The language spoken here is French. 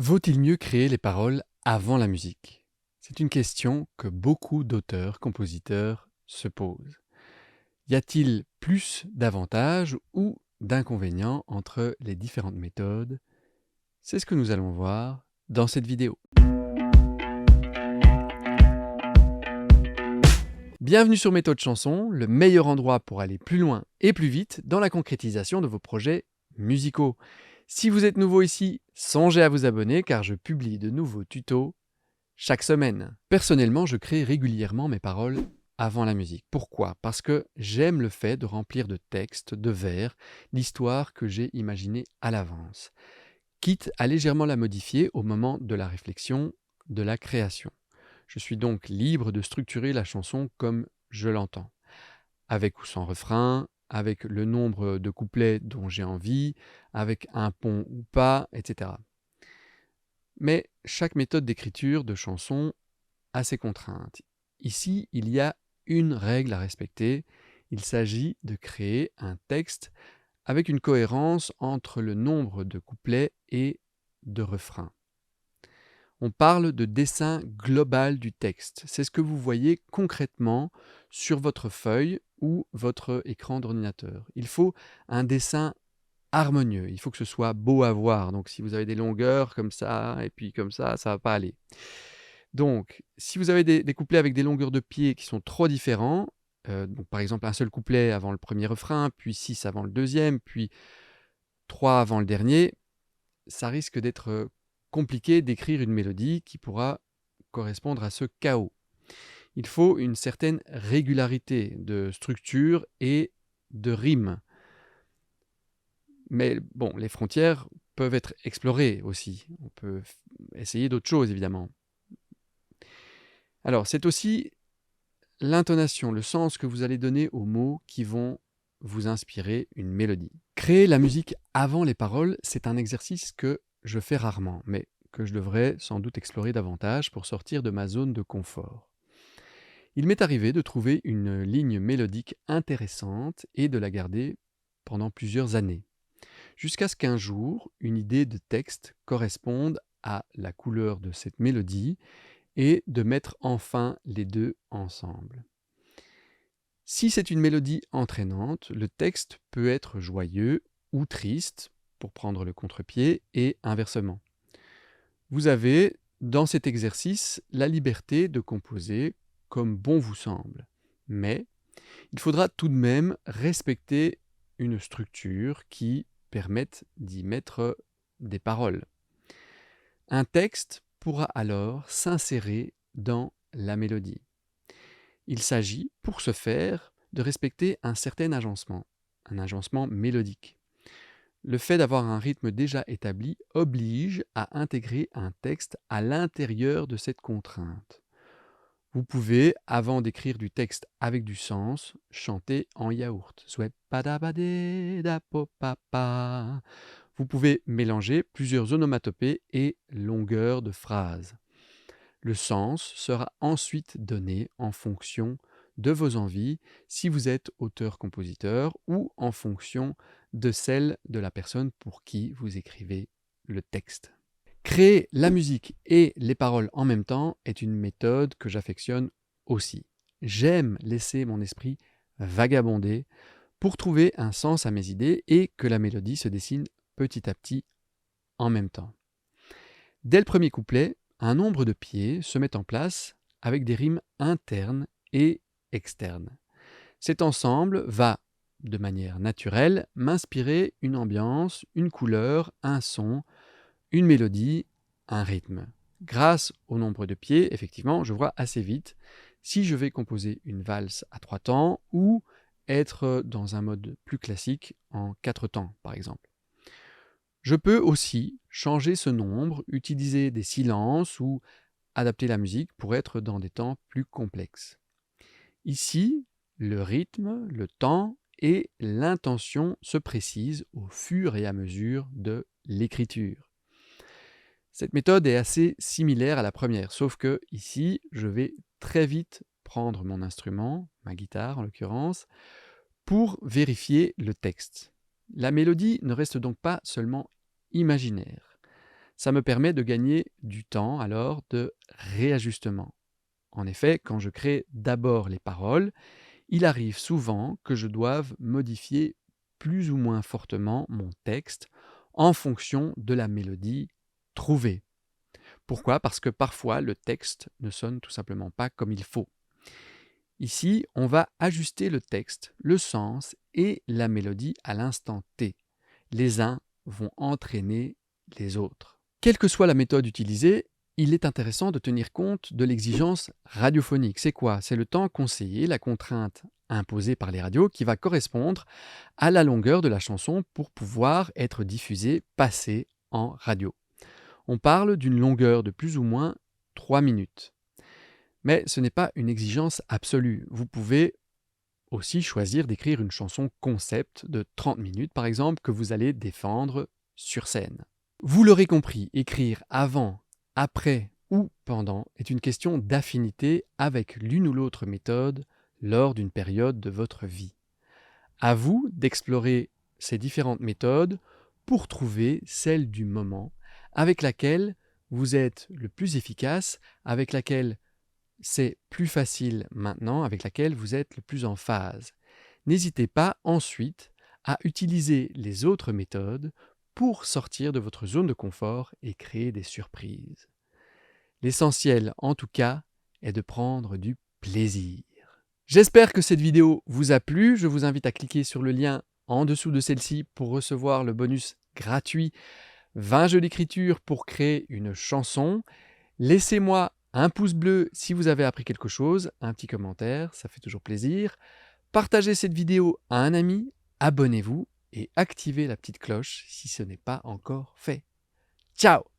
Vaut-il mieux créer les paroles avant la musique? C'est une question que beaucoup d'auteurs, compositeurs se posent. Y a-t-il plus d'avantages ou d'inconvénients entre les différentes méthodes? C'est ce que nous allons voir dans cette vidéo. Bienvenue sur Méthode Chanson, le meilleur endroit pour aller plus loin et plus vite dans la concrétisation de vos projets musicaux. Si vous êtes nouveau ici, songez à vous abonner car je publie de nouveaux tutos chaque semaine. Personnellement, je crée régulièrement mes paroles avant la musique. Pourquoi? Parce que j'aime le fait de remplir de textes, de vers, l'histoire que j'ai imaginée à l'avance, quitte à légèrement la modifier au moment de la réflexion, de la création. Je suis donc libre de structurer la chanson comme je l'entends, avec ou sans refrain, avec le nombre de couplets dont j'ai envie, avec un pont ou pas, etc. Mais chaque méthode d'écriture de chanson a ses contraintes. Ici, il y a une règle à respecter. Il s'agit de créer un texte avec une cohérence entre le nombre de couplets et de refrains. On parle de dessin global du texte. C'est ce que vous voyez concrètement sur votre feuille ou votre écran d'ordinateur. Il faut un dessin harmonieux. Il faut que ce soit beau à voir. Donc si vous avez des longueurs comme ça et puis comme ça va pas aller. Donc, si vous avez des couplets avec des longueurs de pied qui sont trop différents, donc par exemple un seul couplet avant le premier refrain, puis 6 avant le deuxième, puis 3 avant le dernier, ça risque d'être compliqué d'écrire une mélodie qui pourra correspondre à ce chaos. Il faut une certaine régularité de structure et de rime. Mais bon, les frontières peuvent être explorées aussi. On peut essayer d'autres choses évidemment. Alors, c'est aussi l'intonation, le sens que vous allez donner aux mots qui vont vous inspirer une mélodie. Créer la musique avant les paroles, c'est un exercice que je fais rarement, mais que je devrais sans doute explorer davantage pour sortir de ma zone de confort. Il m'est arrivé de trouver une ligne mélodique intéressante et de la garder pendant plusieurs années, jusqu'à ce qu'un jour, une idée de texte corresponde à la couleur de cette mélodie et de mettre enfin les deux ensemble. Si c'est une mélodie entraînante, le texte peut être joyeux ou triste, pour prendre le contre-pied, et inversement. Vous avez, dans cet exercice, la liberté de composer comme bon vous semble. Mais il faudra tout de même respecter une structure qui permette d'y mettre des paroles. Un texte pourra alors s'insérer dans la mélodie. Il s'agit, pour ce faire, de respecter un certain un agencement mélodique. Le fait d'avoir un rythme déjà établi oblige à intégrer un texte à l'intérieur de cette contrainte. Vous pouvez, avant d'écrire du texte avec du sens, chanter en yaourt. Vous pouvez mélanger plusieurs onomatopées et longueurs de phrases. Le sens sera ensuite donné en fonction de vos envies, si vous êtes auteur-compositeur, ou en fonction de celle de la personne pour qui vous écrivez le texte. Créer la musique et les paroles en même temps est une méthode que j'affectionne aussi. J'aime laisser mon esprit vagabonder pour trouver un sens à mes idées et que la mélodie se dessine petit à petit en même temps. Dès le premier couplet, un nombre de pieds se met en place avec des rimes internes et externes. Cet ensemble va, de manière naturelle, m'inspirer une ambiance, une couleur, un son, une mélodie, un rythme. Grâce au nombre de pieds, effectivement, je vois assez vite si je vais composer une valse à 3 temps ou être dans un mode plus classique en 4 temps, par exemple. Je peux aussi changer ce nombre, utiliser des silences ou adapter la musique pour être dans des temps plus complexes. Ici, le rythme, le temps et l'intention se précisent au fur et à mesure de l'écriture. Cette méthode est assez similaire à la première, sauf que ici, je vais très vite prendre mon instrument, ma guitare en l'occurrence, pour vérifier le texte. La mélodie ne reste donc pas seulement imaginaire. Ça me permet de gagner du temps alors de réajustement. En effet, quand je crée d'abord les paroles, il arrive souvent que je doive modifier plus ou moins fortement mon texte en fonction de la mélodie trouvée. Pourquoi? Parce que parfois le texte ne sonne tout simplement pas comme il faut. Ici, on va ajuster le texte, le sens et la mélodie à l'instant T. Les uns vont entraîner les autres. Quelle que soit la méthode utilisée, il est intéressant de tenir compte de l'exigence radiophonique. C'est quoi? C'est le temps conseillé, la contrainte imposée par les radios qui va correspondre à la longueur de la chanson pour pouvoir être diffusée, passée en radio. On parle d'une longueur de plus ou moins 3 minutes. Mais ce n'est pas une exigence absolue. Vous pouvez aussi choisir d'écrire une chanson concept de 30 minutes, par exemple, que vous allez défendre sur scène. Vous l'aurez compris, écrire avant, après ou pendant est une question d'affinité avec l'une ou l'autre méthode lors d'une période de votre vie. À vous d'explorer ces différentes méthodes pour trouver celle du moment avec laquelle vous êtes le plus efficace, avec laquelle c'est plus facile maintenant, avec laquelle vous êtes le plus en phase. N'hésitez pas ensuite à utiliser les autres méthodes pour sortir de votre zone de confort et créer des surprises. L'essentiel, en tout cas, est de prendre du plaisir. J'espère que cette vidéo vous a plu. Je vous invite à cliquer sur le lien en dessous de celle-ci pour recevoir le bonus gratuit 20 jeux d'écriture pour créer une chanson. Laissez-moi un pouce bleu si vous avez appris quelque chose, un petit commentaire, ça fait toujours plaisir. Partagez cette vidéo à un ami, abonnez-vous et activez la petite cloche si ce n'est pas encore fait. Ciao!